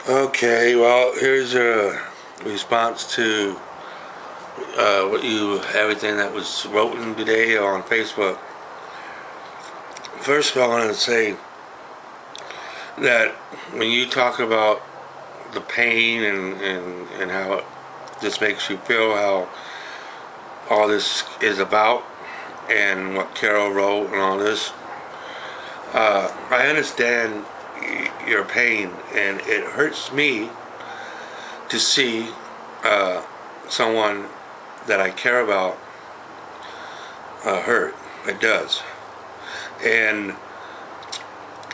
Okay, well, here's a response to everything that was written today on Facebook. First of all, I want to say that when you talk about the pain and how this makes you feel, how all this is about, and what Carol wrote and all this, I understand your pain, and it hurts me to see someone that I care about hurt. It does. And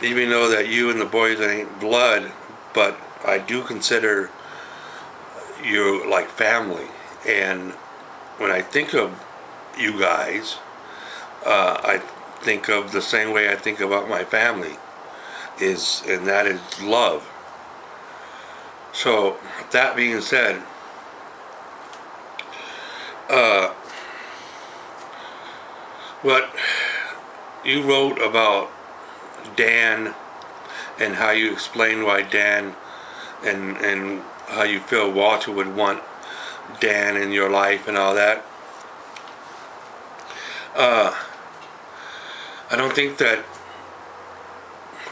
even though that you and the boys ain't blood, but I do consider you like family. And when I think of you guys, I think of the same way I think about my family, and that is love. So that being said, what you wrote about Dan and how you explained why Dan and how you feel Walter would want Dan in your life and all that. I don't think that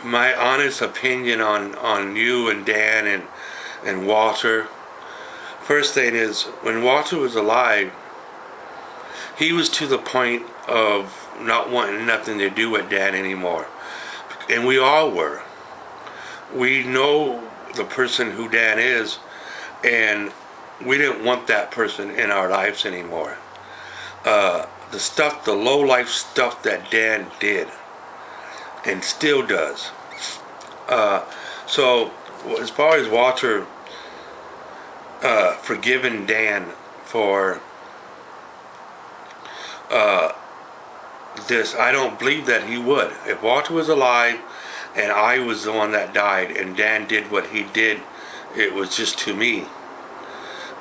my honest opinion on you and Dan and Walter, first thing is, when Walter was alive, he was to the point of not wanting nothing to do with Dan anymore. And we all were. We know the person who Dan is, and we didn't want that person in our lives anymore. The low life stuff that Dan did and still does. So as far as Walter forgiving Dan for this, I don't believe that he would. If Walter was alive and I was the one that died and Dan did what he did, it was just to me.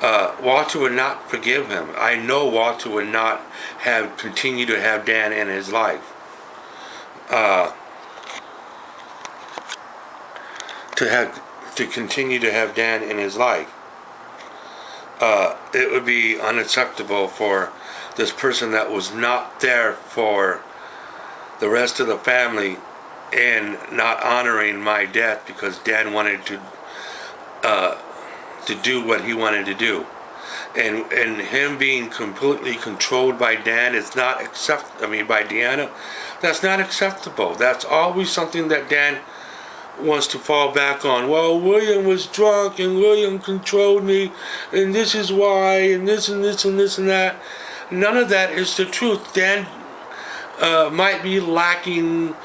Walter would not forgive him. I know Walter would not continue to have Dan in his life. To continue to have Dan in his life. It would be unacceptable for this person that was not there for the rest of the family and not honoring my death because Dan wanted to do what he wanted to do, and him being completely controlled by Dan is not by Deanna, that's not acceptable. That's always something that Dan wants to fall back on. Well, William was drunk and William controlled me, and this is why, and this and this and this and that. None of that is the truth. Dan might be lacking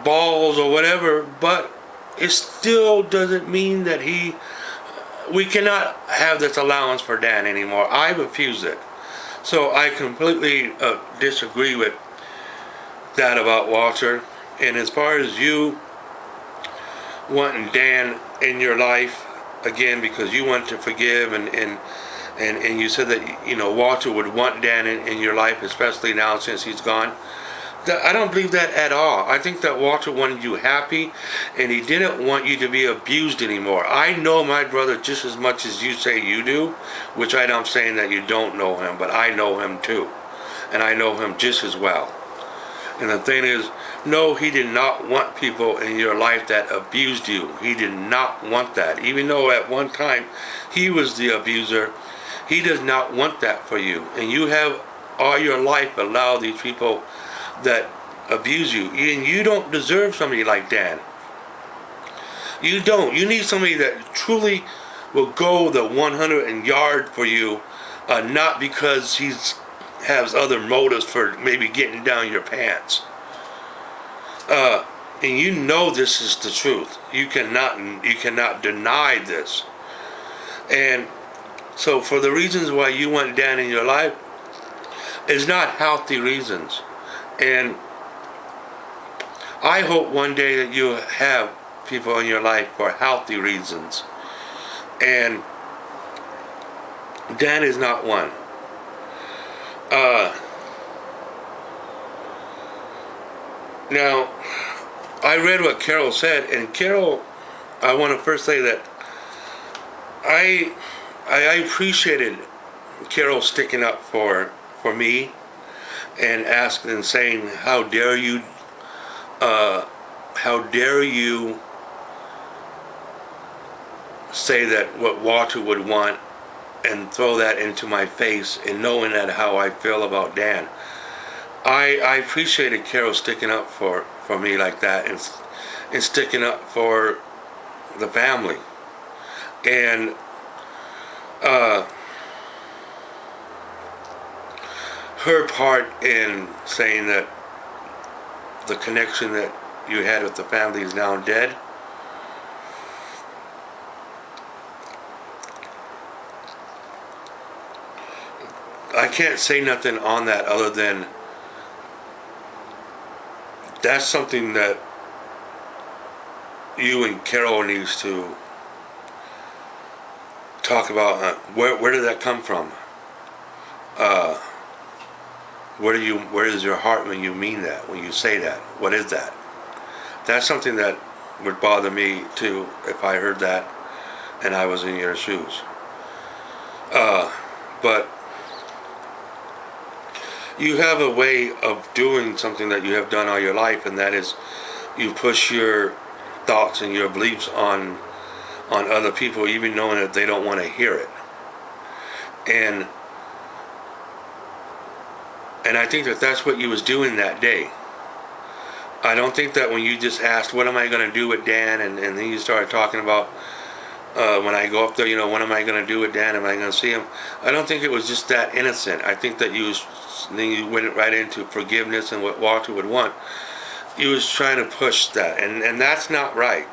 balls or whatever, but it still doesn't mean that we cannot have this allowance for Dan anymore. I refuse it. So I completely disagree with that about Walter. And as far as you wanting Dan in your life again because you want to forgive, and you said that Walter would want Dan in your life, especially now since he's gone. I don't believe that at all. I think that Walter wanted you happy, and he didn't want you to be abused anymore. I know my brother just as much as you say you do, which I'm saying that you don't know him, but I know him too, and I know him just as well. And the thing is, no, he did not want people in your life that abused you. He did not want that. Even though at one time he was the abuser, he does not want that for you. And you have all your life allowed these people that abuse you. And you don't deserve somebody like Dan. You don't. You need somebody that truly will go the 100 and yard for you, not because he has other motives for maybe getting down your pants. And you know this is the truth. You cannot deny this. And so for the reasons why you want Dan in your life, is not healthy reasons. And I hope one day that you have people in your life for healthy reasons. And Dan is not one. Now, I read what Carol said, and Carol, I want to first say that I appreciated Carol sticking up for me and asking and saying, how dare you say that what Walter would want and throw that into my face, and knowing that how I feel about Dan. I appreciated Carol sticking up for me like that, and sticking up for the family. And her part in saying that the connection that you had with the family is now dead. I can't say nothing on that other than that's something that you and Carol needs to talk about. Where did that come from? Where is your heart when you mean that, when you say that? What is that? That's something that would bother me too if I heard that and I was in your shoes. But you have a way of doing something that you have done all your life, and that is you push your thoughts and your beliefs on other people, even knowing that they don't want to hear it. And I think that that's what you was doing that day. I don't think that when you just asked, what am I going to do with Dan, and then you started talking about, when I go up there, what am I going to do with Dan? Am I going to see him? I don't think it was just that innocent. I think that then you went right into forgiveness and what Walter would want. You was trying to push that, and that's not right.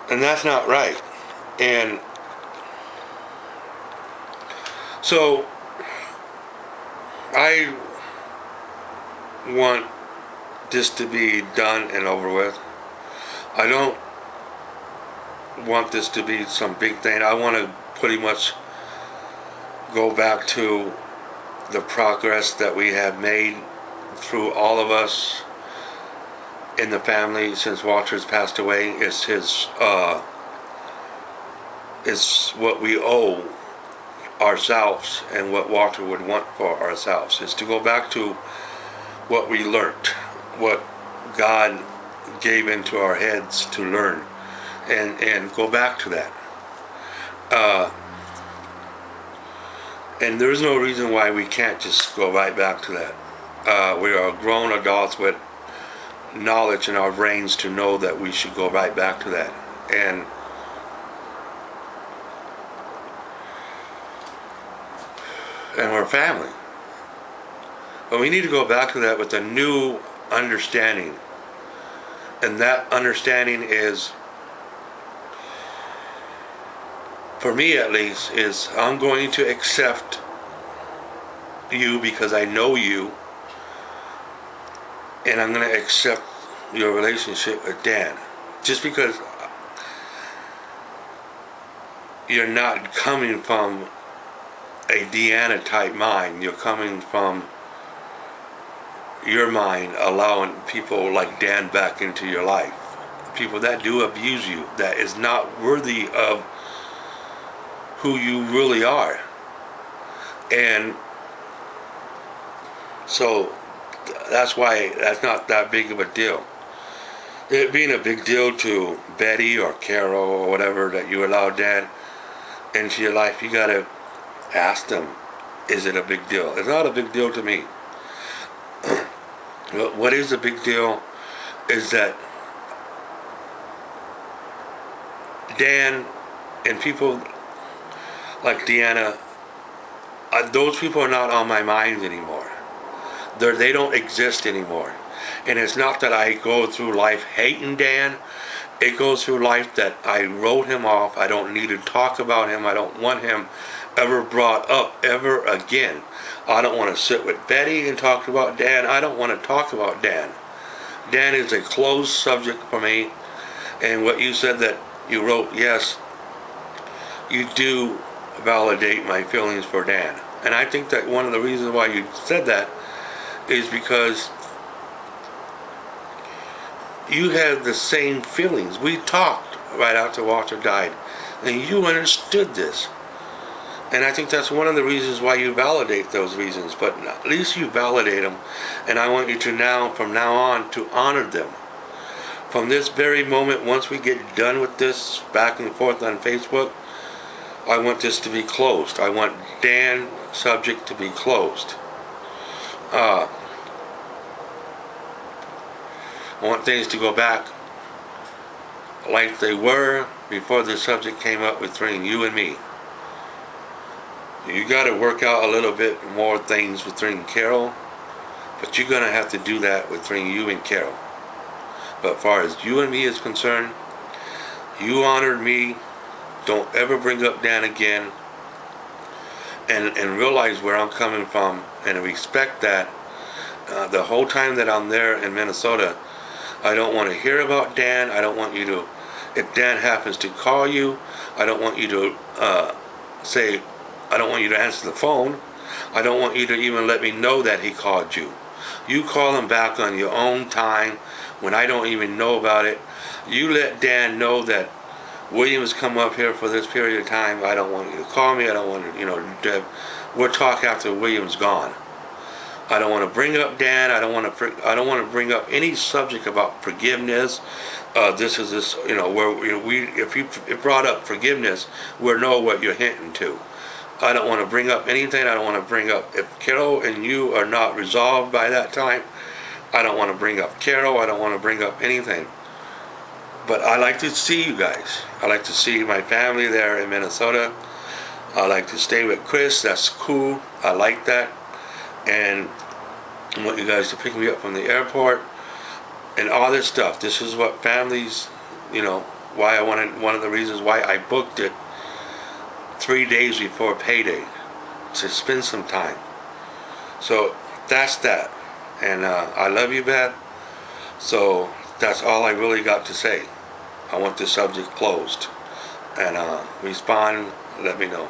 And that's not right. And so I want this to be done and over with. I don't want this to be some big thing. I want to pretty much go back to the progress that we have made through all of us in the family since Walter's passed away. Is what we owe ourselves, and what Walter would want for ourselves is to go back to what we learned, what God gave into our heads to learn, and go back to that. And there's no reason why we can't just go right back to that. We are grown adults with knowledge in our brains to know that we should go right back to that. And we're family. But we need to go back to that with a new understanding. And that understanding is, for me at least, is I'm going to accept you because I know you, and I'm going to accept your relationship with Dan. Just because you're not coming from a Deanna type mind, you're coming from your mind allowing people like Dan back into your life. People that do abuse you, that is not worthy of who you really are. And so that's why that's not that big of a deal. It being a big deal to Betty or Carol or whatever that you allow Dan into your life, you gotta ask them, is it a big deal? It's not a big deal to me. But what is a big deal is that Dan and people like Deanna, those people are not on my mind anymore. They don't exist anymore. And it's not that I go through life hating Dan. It goes through life that I wrote him off. I don't need to talk about him. I don't want him ever brought up ever again. I don't want to sit with Betty and talk about Dan. I don't want to talk about Dan. Dan is a closed subject for me. And what you said that you wrote, yes, you do validate my feelings for Dan. And I think that one of the reasons why you said that is because you had the same feelings. We talked right after Walter died, and you understood this. And I think that's one of the reasons why you validate those reasons. But at least you validate them, and I want you to now, from now on, to honor them. From this very moment, once we get done with this back and forth on Facebook, I want this to be closed. I want Dan subject to be closed. I want things to go back like they were before the subject came up between you and me. You got to work out a little bit more things between Carol, but you're going to have to do that between you and Carol. But as far as you and me is concerned, you honored me. Don't ever bring up Dan again, and realize where I'm coming from, and respect that. The whole time that I'm there in Minnesota, I don't want to hear about Dan. I don't want you to, if Dan happens to call you, I don't want you to say, I don't want you to answer the phone. I don't want you to even let me know that he called you. You call him back on your own time when I don't even know about it. You let Dan know that William's come up here for this period of time. I don't want you to call me. I don't want to, we'll talk after William's gone. I don't want to bring up Dan. I don't want to bring up any subject about forgiveness. Where if you brought up forgiveness, we'll know what you're hinting to. I don't want to bring up anything. I don't want to bring up, if Carol and you are not resolved by that time, I don't want to bring up Carol. I don't want to bring up anything. But I like to see you guys. I like to see my family there in Minnesota. I like to stay with Chris. That's cool. I like that. And I want you guys to pick me up from the airport and all this stuff. This is what families, why I wanted, one of the reasons why I booked it 3 days before payday, to spend some time. So that's that. And I love you, Beth. So that's all I really got to say. I want this subject closed. And respond, let me know.